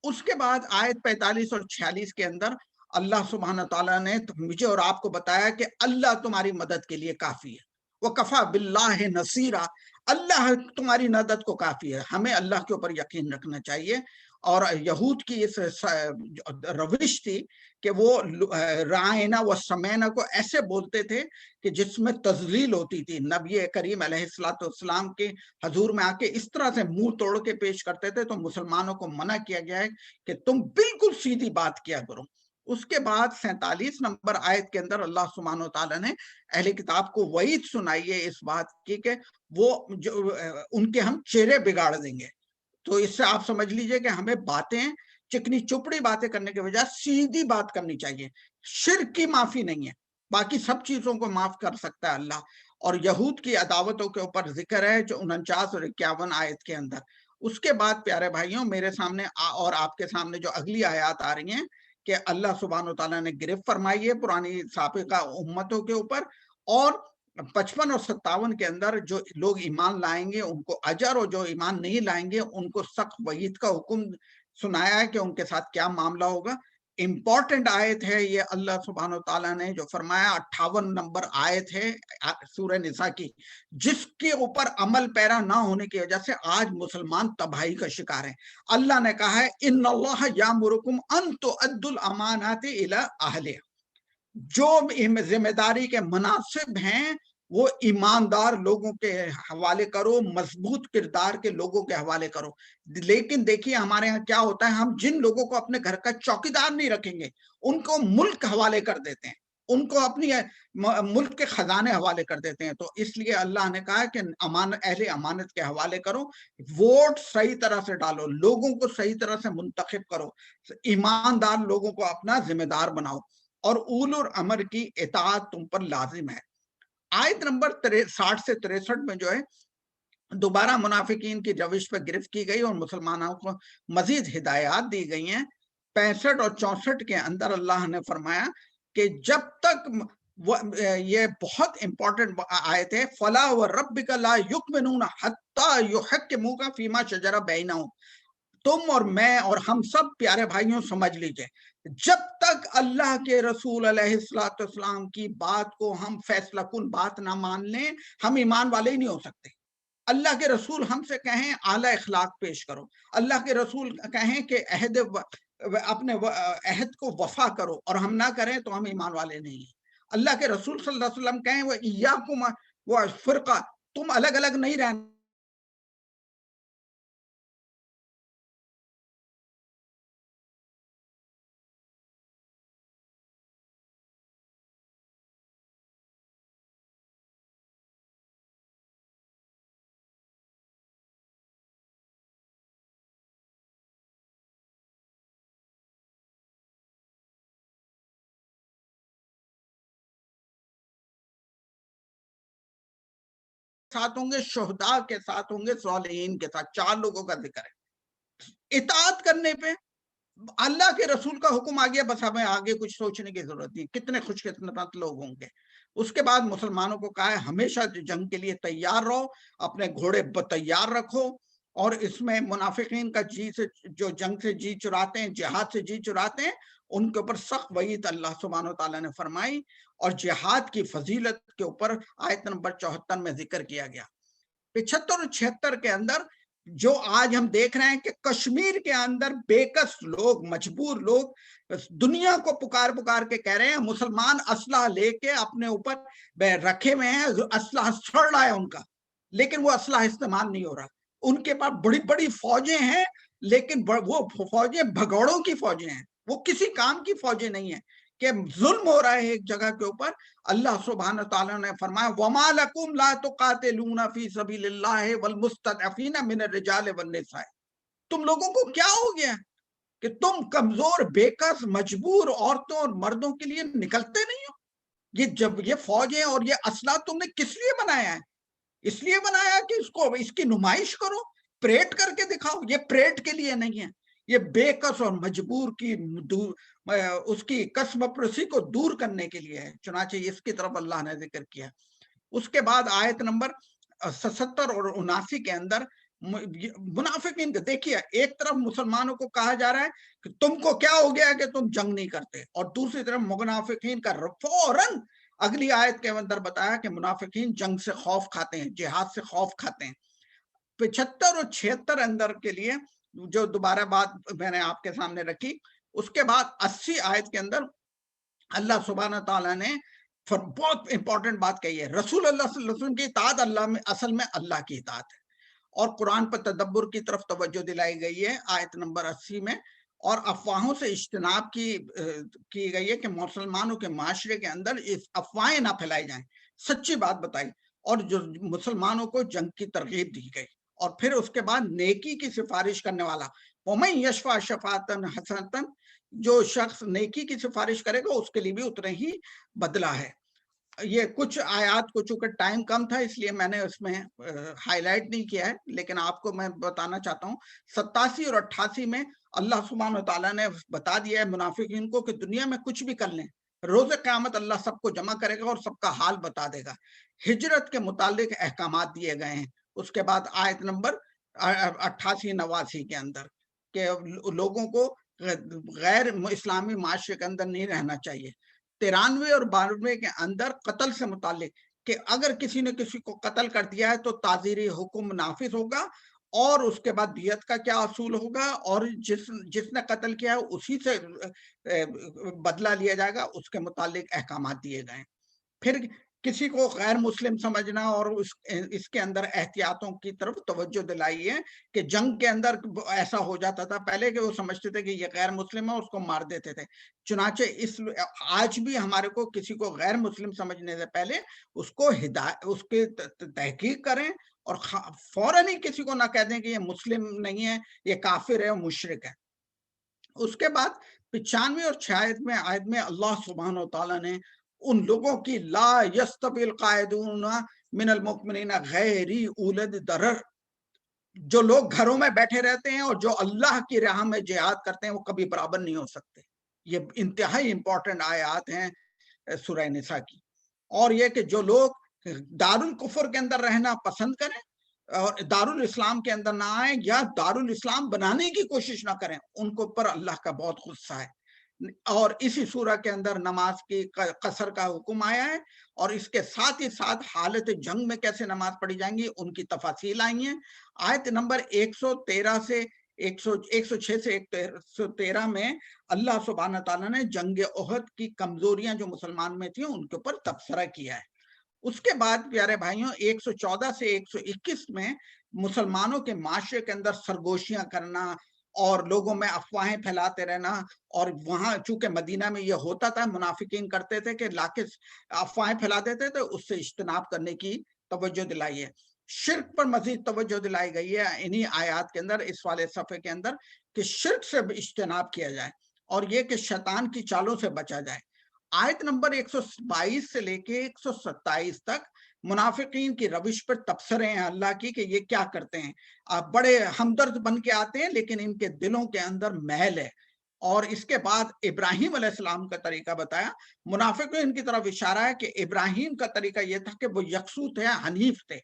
اس کے بعد آیت 45 اور 46 کے اندر اللہ سبحانہ تعالیٰ نے مجھے اور آپ کو بتایا کہ اللہ تمہاری مدد کے لیے کافی ہے۔ وَكَفَى بِاللَّهِ نَصِيرًا، اللہ تمہاری مدد کو کافی ہے۔ ہمیں اللہ کے اوپر یقین رکھنا چاہیے۔ اور یہود کی اس روش تھی کہ وہ رائنا و سمینا کو ایسے بولتے تھے کہ جس میں تذلیل ہوتی تھی۔ نبی کریم علیہ السلام کے حضور میں آ کے اس طرح سے منہ توڑ کے پیش کرتے تھے، تو مسلمانوں کو منع کیا گیا ہے کہ تم بالکل سیدھی بات کیا کرو۔ اس کے بعد 47 نمبر آیت کے اندر اللہ سبحانہ وتعالیٰ نے اہل کتاب کو وعید سنائی ہے اس بات کی کہ وہ ان کے ہم چہرے بگاڑ دیں گے۔ تو اس سے آپ سمجھ لیجئے کہ ہمیں باتیں چکنی چپڑی باتیں کرنے کے بجائے سیدھی بات کرنی چاہیے۔ شرک کی معافی نہیں ہے، باقی سب چیزوں کو معاف کر سکتا ہے اللہ۔ اور یہود کی عداوتوں کے اوپر ذکر ہے جو 49 اور 51 آیت کے اندر۔ اس کے بعد پیارے بھائیوں، میرے سامنے اور آپ کے سامنے جو اگلی آیات آ رہی ہیں کہ اللہ سبحانہ وتعالیٰ نے گرفت فرمائی ہے پرانی سابقہ امتوں کے اوپر، اور 55 اور 57 کے اندر جو لوگ ایمان لائیں گے ان کو اجر، اور جو ایمان نہیں لائیں گے ان کو سخت وعید کا حکم سنایا ہے کہ ان کے ساتھ کیا معاملہ ہوگا۔ امپورٹنٹ آیت ہے یہ، اللہ سبحانہ وتعالیٰ نے جو فرمایا 58 نمبر آیت ہے سورہ نساء کی، جس کے اوپر عمل پیرا نہ ہونے کی وجہ سے آج مسلمان تباہی کا شکار ہیں۔ اللہ نے کہا ہے ان اللہ یامرکم ان تؤدوا الامانات الی اہلہا، جو ذمہ داری کے مناسب ہیں وہ ایماندار لوگوں کے حوالے کرو، مضبوط کردار کے لوگوں کے حوالے کرو۔ لیکن دیکھیے ہمارے ہاں کیا ہوتا ہے، ہم جن لوگوں کو اپنے گھر کا چوکیدار نہیں رکھیں گے ان کو ملک حوالے کر دیتے ہیں۔ ان کو اپنی ملک کے خزانے حوالے کر دیتے ہیں. تو اس لیے اللہ نے کہا کہ اہل امانت کے حوالے کرو, ووٹ صحیح طرح سے ڈالو, لوگوں کو صحیح طرح سے منتخب کرو, ایماندار لوگوں کو اپنا ذمہ دار بناؤ, اور اولو الامر کی اطاعت تم پر لازم ہے. آیت نمبر 60 سے 63 میں جو ہے دوبارہ منافقین کی روش پہ گرفت کی گئی اور مسلمانوں کو مزید ہدایات دی گئی ہیں. 65 اور 64 کے اندر اللہ نے فرمایا کہ جب تک یہ بہت امپورٹنٹ آیت ہے, فَلَا وَرَبِّكَ لَا يُؤْمِنُونَ حَتَّى يُحَكِّمُوكَ فِيمَا شَجَرَ بَيْنَهُمْ. تم اور میں اور ہم سب پیارے بھائیوں سمجھ لیجئے, جب تک اللہ کے رسول علیہ السلام کی بات کو ہم فیصلہ کن بات نہ مان لیں, ہم ایمان والے ہی نہیں ہو سکتے. اللہ کے رسول ہم سے کہیں اعلی اخلاق پیش کرو, اللہ کے رسول کہیں کہ اپنے عہد کو وفا کرو, اور ہم نہ کریں تو ہم ایمان والے نہیں ہیں. اللہ کے رسول صلی اللہ علیہ وسلم کہیں وہ ایاکم و فرقہ, تم الگ الگ نہیں رہنا. ساتھ ہوں گے, شہداء کے ساتھ ہوں گے, صالحین کے ساتھ, 4 لوگوں کا ذکر ہے. اطاعت کرنے پہ اللہ کے رسول کا حکم آ گیا, بس ہمیں آگے کچھ سوچنے کی ضرورت نہیں. کتنے خوش قسمت لوگ ہوں گے. اس کے بعد مسلمانوں کو کہا ہے ہمیشہ جنگ کے لیے تیار رہو, اپنے گھوڑے تیار رکھو, اور اس میں منافقین کا جو جنگ سے جی چراتے ہیں, جہاد سے جی چراتے ہیں, ان کے اوپر سخت وعید اللہ سبحانہ و تعالیٰ نے فرمائی, اور جہاد کی فضیلت کے اوپر آیت نمبر 74 میں ذکر کیا گیا. 75 اور 76 کے اندر جو آج ہم دیکھ رہے ہیں کہ کشمیر کے اندر بےکس لوگ, مجبور لوگ دنیا کو پکار کے کہہ رہے ہیں مسلمان اسلحہ لے کے اپنے اوپر رکھے ہوئے ہیں, اسلحہ سڑ رہا ہے ان کا, لیکن وہ اسلحہ استعمال نہیں ہو رہا. ان کے پاس بڑی بڑی فوجیں ہیں, لیکن وہ فوجیں بھگوڑوں کی فوجیں ہیں, وہ کسی کام کی فوجیں نہیں ہیں, کہ ظلم ہو رہا ہے ایک جگہ کے اوپر. اللہ سبحانہ تعالیٰ نے فرمایا وَمَا لَكُمْ لَا تُقَاتِلُونَ فِي سَبِيلِ اللَّهِ وَالْمُسْتَضْعَفِينَ مِنَ الرِّجَالِ وَالنِّسَاءِ. تم لوگوں کو کیا ہو گیا کہ تم کمزور, بےکس, مجبور عورتوں اور مردوں کے لیے نکلتے نہیں ہو؟ یہ فوجیں اور یہ اسلحہ تم نے کس لیے بنایا ہے؟ اس لیے بنایا کہ اس کی نمائش کرو, پریڈ کر کے دکھاؤ. یہ پریڈ کے لیے نہیں ہے, یہ بےکس اور مجبور کی اس کی قسم پرسی کو دور کرنے کے لیے ہے. چنانچہ اس کی طرف اللہ نے ذکر کیا. اس کے بعد آیت نمبر 77 اور 79 کے اندر منافقین کو دیکھیے, ایک طرف مسلمانوں کو کہا جا رہا ہے کہ تم کو کیا ہو گیا کہ تم جنگ نہیں کرتے, اور دوسری طرف منافقین کا فوراً اگلی آیت کے اندر بتایا کہ منافقین جنگ سے خوف کھاتے ہیں, جہاد سے خوف کھاتے ہیں. 75 اور 76 اندر کے لیے جو دوبارہ بات میں نے آپ کے سامنے رکھی, اس کے بعد 80 آیت کے اندر اللہ سبحانہ تعالیٰ نے بہت امپورٹنٹ بات کہی ہے. رسول اللہ صلی اللہ علیہ وسلم کی اطاعت اللہ میں اصل میں اللہ کی اطاعت ہے, اور قرآن پر تدبر کی طرف توجہ دلائی گئی ہے آیت نمبر 80 میں, اور افواہوں سے اجتناب کی گئی ہے کہ مسلمانوں کے معاشرے کے اندر افواہیں نہ پھیلائی جائیں, سچی بات بتائی, اور جو مسلمانوں کو جنگ کی ترغیب دی گئی. اور پھر اس کے بعد نیکی کی سفارش کرنے والا, وَمَن يَشْفَعْ شَفَاعَةً حَسَنَةً, جو شخص نیکی کی سفارش کرے گا اس کے لیے بھی اتنے ہی بدلہ ہے. یہ کچھ آیات کو چونکہ ٹائم کم تھا اس لیے میں نے اس میں ہائی لائٹ نہیں کیا ہے, لیکن آپ کو میں بتانا چاہتا ہوں 87 اور 88 میں اللہ سبحانہ تعالیٰ نے بتا دیا ہے منافقین کو کہ دنیا میں کچھ بھی کر لیں, روز قیامت اللہ سب کو جمع کرے گا اور سب کا حال بتا دے گا. ہجرت کے متعلق احکامات دیے گئے ہیں. اس کے بعد آیت نمبر 88-89 کے اندر کہ لوگوں کو غیر اسلامی معاشرے کے اندر نہیں رہنا چاہیے. 93 اور 92 کے اندر قتل سے متعلق کہ اگر کسی نے کسی کو قتل کر دیا ہے تو تعزیری حکم نافذ ہوگا, اور اس کے بعد دیت کا کیا اصول ہوگا, اور جس نے قتل کیا ہے اسی سے بدلہ لیا جائے گا, اس کے متعلق احکامات دیے گئے. پھر کسی کو غیر مسلم سمجھنا اور اس کے اندر احتیاطوں کی طرف توجہ دلائی ہے کہ جنگ کے اندر ایسا ہو جاتا تھا پہلے کہ وہ سمجھتے تھے کہ یہ غیر مسلم ہے، اس کو مار دیتے تھے۔ چنانچہ آج بھی ہمارے کو کسی کو غیر مسلم سمجھنے سے پہلے اس کو اس کی تحقیق کریں اور فوراً ہی کسی کو نہ کہہ دیں کہ یہ مسلم نہیں ہے، یہ کافر ہے، مشرک ہے۔ اس کے بعد 95 اور 96 آیت میں اللہ سبحانہ و تعالیٰ نے ان لوگوں کی لا یستوی القاعدون من المؤمنین غیر اولد ضرر، جو لوگ گھروں میں بیٹھے رہتے ہیں اور جو اللہ کی راہ میں جہاد کرتے ہیں وہ کبھی برابر نہیں ہو سکتے۔ یہ انتہائی امپورٹنٹ آیات ہیں سورہ نساء کی۔ اور یہ کہ جو لوگ دارالکفر کے اندر رہنا پسند کریں اور دارالاسلام کے اندر نہ آئیں یا دارالاسلام بنانے کی کوشش نہ کریں، ان کو پر اللہ کا بہت غصہ ہے۔ اور اسی سورہ کے اندر نماز کی قصر کا حکم آیا ہے، اور اس کے ساتھ ہی ساتھ حالت جنگ میں کیسے نماز پڑھی جائیں گی ان کی تفاصیل آئی ہیں۔ آیت نمبر 113 سے 106 سے 113 میں اللہ سبحانہ تعالیٰ نے جنگ احد کی کمزوریاں جو مسلمان میں تھیں ان کے اوپر تبصرہ کیا ہے۔ اس کے بعد پیارے بھائیوں 114 سے 121 میں مسلمانوں کے معاشرے کے اندر سرگوشیاں کرنا اور لوگوں میں افواہیں پھیلاتے رہنا، اور وہاں چونکہ مدینہ میں یہ ہوتا تھا، منافقین کرتے تھے کہ لا کے افواہیں پھیلا دیتے تھے، اس سے اجتناب کرنے کی توجہ دلائی ہے۔ شرک پر مزید توجہ دلائی گئی ہے انہی آیات کے اندر، اس والے صفحے کے اندر، کہ شرک سے اجتناب کیا جائے اور یہ کہ شیطان کی چالوں سے بچا جائے۔ آیت نمبر 122 سے لے کے 127 تک منافقین کی روش پر تبصرے ہیں اللہ کی کہ یہ کیا کرتے ہیں، بڑے ہمدرد بن کے آتے ہیں لیکن ان کے دلوں کے اندر محل ہے۔ اور اس کے بعد ابراہیم علیہ السلام کا طریقہ بتایا۔ منافقین کی طرف اشارہ ہے کہ ابراہیم کا طریقہ یہ تھا کہ وہ یکسو تھے، حنیف تھے،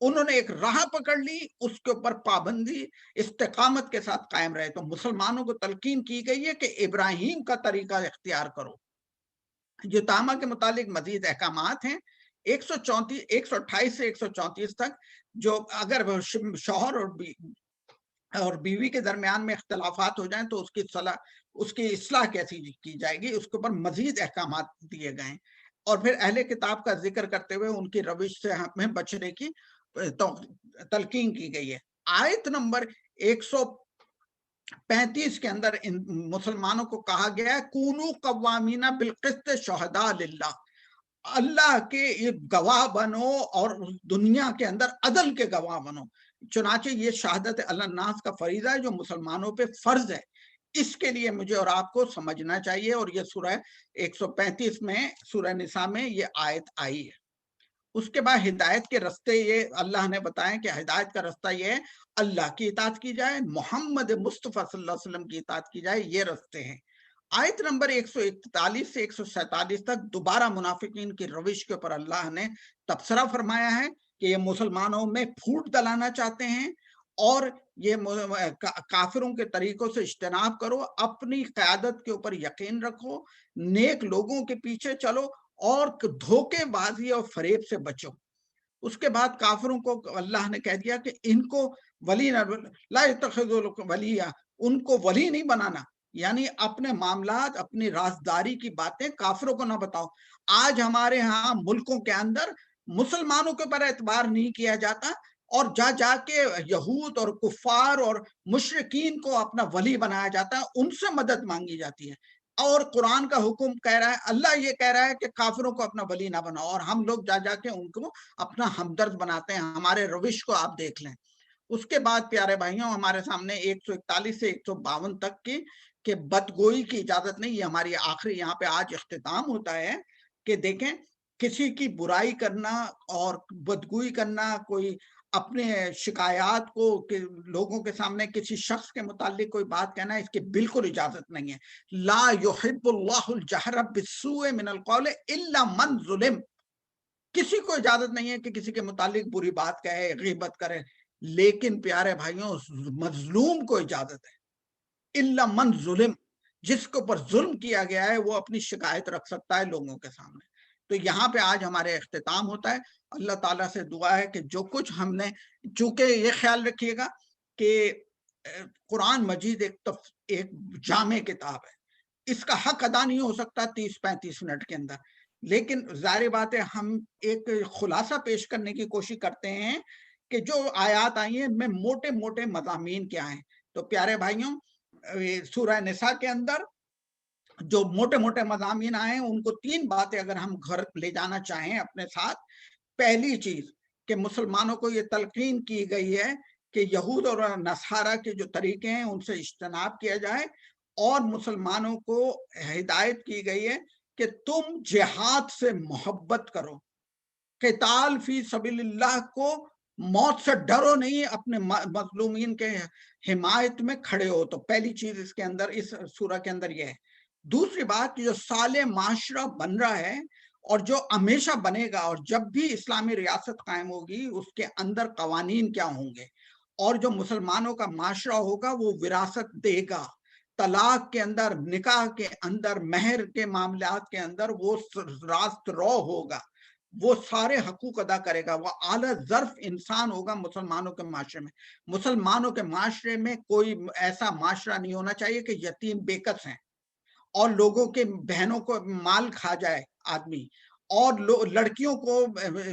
انہوں نے ایک راہ پکڑ لی، اس کے اوپر پابندی استقامت کے ساتھ قائم رہے۔ تو مسلمانوں کو تلقین کی گئی ہے کہ ابراہیم کا طریقہ اختیار کرو۔ یتامہ کے متعلق مزید احکامات ہیں 128 سے 134 تک، جو اگر شوہر اور بیوی کے درمیان میں اختلافات ہو جائیں تو اس کی اصلاح کیسی کی جائے گی، اس کے اوپر مزید احکامات دیے گئے ہیں۔ اور پھر اہل کتاب کا ذکر کرتے ہوئے ان کی روش سے ہمیں بچنے کی تلقین کی گئی ہے۔ آیت نمبر 135 کے اندر ان مسلمانوں کو کہا گیا ہے کونو قوامین بالقسط شہداء للہ، اللہ کے گواہ بنو اور دنیا کے اندر عدل کے گواہ بنو۔ چنانچہ یہ شہادت الناس کا فریضہ ہے جو مسلمانوں پہ فرض ہے، اس کے لیے مجھے اور آپ کو سمجھنا چاہیے، اور یہ سورہ 135 میں سورہ نساء میں یہ آیت آئی ہے۔ اس کے بعد ہدایت کے رستے یہ اللہ نے بتایا کہ ہدایت کا رستہ یہ ہے اللہ کی اطاعت کی جائے، محمد مصطفیٰ صلی اللہ علیہ وسلم کی اطاعت کی جائے، یہ رستے ہیں۔ آیت نمبر 141 سے 147 تک دوبارہ منافقین کی روش کے اوپر اللہ نے تبصرہ فرمایا ہے کہ یہ مسلمانوں میں پھوٹ ڈلانا چاہتے ہیں، اور یہ کافروں کے طریقوں سے اجتناب کرو، اپنی قیادت کے اوپر یقین رکھو، نیک لوگوں کے پیچھے چلو اور دھوکے بازی اور فریب سے بچو۔ اس کے بعد کافروں کو اللہ نے کہہ دیا کہ ان کو ولی لا يتخذوا ولیہ، ان کو ولی نہیں بنانا، یعنی اپنے معاملات، اپنی رازداری کی باتیں کافروں کو نہ بتاؤ۔ آج ہمارے ہاں ملکوں کے اندر مسلمانوں کے پر اعتبار نہیں کیا جاتا، اور جا کے یہود اور کفار اور مشرکین کو اپنا ولی بنایا جاتا ہے، ان سے مدد مانگی جاتی ہے۔ اور قرآن کا حکم کہہ رہا ہے، اللہ یہ کہہ رہا ہے کہ کافروں کو اپنا ولی نہ بناؤ، اور ہم لوگ جا کے ان کو اپنا ہمدرد بناتے ہیں۔ ہمارے روش کو آپ دیکھ لیں۔ اس کے بعد پیارے بھائیوں ہمارے سامنے 141 سے 152 تک کی کہ بدگوئی کی اجازت نہیں، یہ ہماری آخری یہاں پہ آج اختتام ہوتا ہے کہ دیکھیں کسی کی برائی کرنا اور بدگوئی کرنا، کوئی اپنے شکایات کو کہ لوگوں کے سامنے کسی شخص کے متعلق کوئی بات کہنا، اس کی بالکل اجازت نہیں ہے۔ لا يحب اللہ الجہر بالسوء من القول الا من ظلم، کسی کو اجازت نہیں ہے کہ کسی کے متعلق بری بات کہے، غیبت کرے، لیکن پیارے بھائیوں مظلوم کو اجازت ہے۔ الا من ظلم، جس کے اوپر ظلم کیا گیا ہے وہ اپنی شکایت رکھ سکتا ہے لوگوں کے سامنے۔ تو یہاں پہ آج ہمارے اختتام ہوتا ہے۔ اللہ تعالیٰ سے دعا ہے کہ جو کچھ ہم نے، چونکہ یہ خیال رکھیے گا کہ قرآن مجید ایک جامع کتاب ہے، اس کا حق ادا نہیں ہو سکتا 30-35 منٹ کے اندر، لیکن ظاہر بات ہے ہم ایک خلاصہ پیش کرنے کی کوشش کرتے ہیں کہ جو آیات آئی ہیں ان میں موٹے موٹے مضامین کیا ہیں. تو پیارے بھائیوں سورہ نساء کے اندر جو موٹے موٹے مضامین آئے ہیں ان کو 3 باتیں اگر ہم گھر لے جانا چاہیں اپنے ساتھ. پہلی چیز کہ مسلمانوں کو یہ تلقین کی گئی ہے کہ یہود اور نصارہ کے جو طریقے ہیں ان سے اجتناب کیا جائے، اور مسلمانوں کو ہدایت کی گئی ہے کہ تم جہاد سے محبت کرو، قتال فی سبیل اللہ کو، موت سے ڈرو نہیں، اپنے مظلومین کے حمایت میں کھڑے ہو. تو پہلی چیز اس کے اندر اس سورہ کے اندر یہ ہے. دوسری بات جو صالح معاشرہ بن رہا ہے اور جو ہمیشہ بنے گا، اور جب بھی اسلامی ریاست قائم ہوگی اس کے اندر قوانین کیا ہوں گے، اور جو مسلمانوں کا معاشرہ ہوگا وہ وراثت دے گا. طلاق کے اندر، نکاح کے اندر، مہر کے معاملات کے اندر وہ راست رو ہوگا، وہ سارے حقوق ادا کرے گا، وہ اعلیٰ ظرف انسان ہوگا مسلمانوں کے معاشرے میں. مسلمانوں کے معاشرے میں کوئی ایسا معاشرہ نہیں ہونا چاہیے کہ یتیم بےکس ہیں اور لوگوں کے بہنوں کو مال کھا جائے آدمی، اور لڑکیوں کو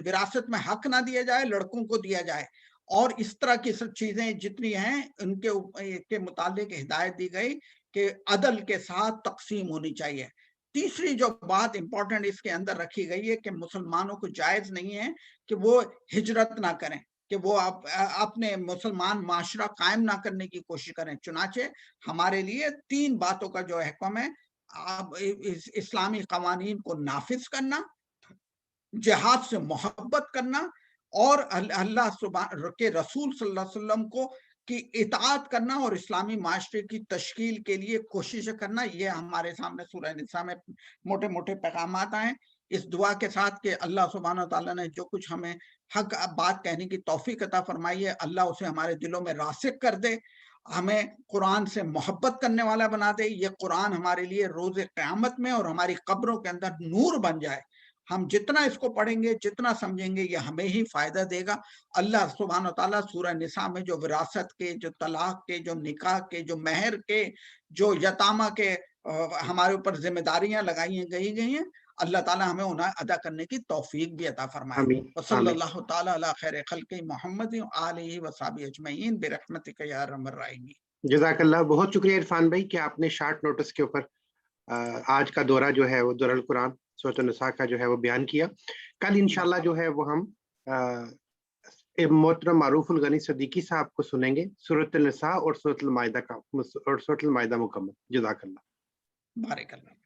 وراثت میں حق نہ دیا جائے، لڑکوں کو دیا جائے، اور اس طرح کی سب چیزیں جتنی ہیں ان کے متعلق ہدایت دی گئی کہ عدل کے ساتھ تقسیم ہونی چاہیے. تیسری جو بات امپورٹنٹ اس کے اندر رکھی گئی ہے کہ مسلمانوں کو جائز نہیں ہے کہ وہ ہجرت نہ کریں، کہ وہ اپنے مسلمان معاشرہ قائم نہ کرنے کی کوشش کریں. چنانچہ ہمارے لیے 3 باتوں کا جو حکم ہے، اسلامی قوانین کو نافذ کرنا، جہاد سے محبت کرنا، اور اللہ کے رسول صلی اللہ علیہ وسلم کی اطاعت کرنا، اور اسلامی معاشرے کی تشکیل کے لیے کوشش کرنا. یہ ہمارے سامنے سورہ نساء میں موٹے موٹے پیغامات آئے. اس دعا کے ساتھ کہ اللہ سبحانہ تعالیٰ نے جو کچھ ہمیں حق بات کہنے کی توفیق عطا فرمائی ہے، اللہ اسے ہمارے دلوں میں راسخ کر دے، ہمیں قرآن سے محبت کرنے والا بنا دے. یہ قرآن ہمارے لیے روز قیامت میں اور ہماری قبروں کے اندر نور بن جائے. ہم جتنا اس کو پڑھیں گے، جتنا سمجھیں گے، یہ ہمیں ہی فائدہ دے گا. اللہ سبحانہ تعالیٰ سورہ نساء میں جو وراثت کے، جو طلاق کے، جو نکاح کے، جو مہر کے، جو یتامہ کے ہمارے اوپر ذمہ داریاں لگائی گئی ہیں، اللہ تعالیٰ ہمیں انہیں ادا کرنے کی توفیق بھی عطا فرمائے. آمین وصلی آمین. اللہ تعالیٰ علی خیر خلق محمد آلہ وصحبہ اجمعین برحمتک یا ارحم الراحمین. جزاک اللہ. بہت شکریہ عرفان بھائی کہ آپ نے شارٹ نوٹس کے اوپر آج کا دورہ جو ہے وہ دورہ القرآن سورۃ النساء کا جو ہے وہ بیان کیا. کل انشاءاللہ جو ہے وہ ہم محترم معروف الغنی صدیقی صاحب کو سنیں گے سورۃ النساء اور سورۃ المائدہ مکمل. جزاک اللہ. بارک اللہ.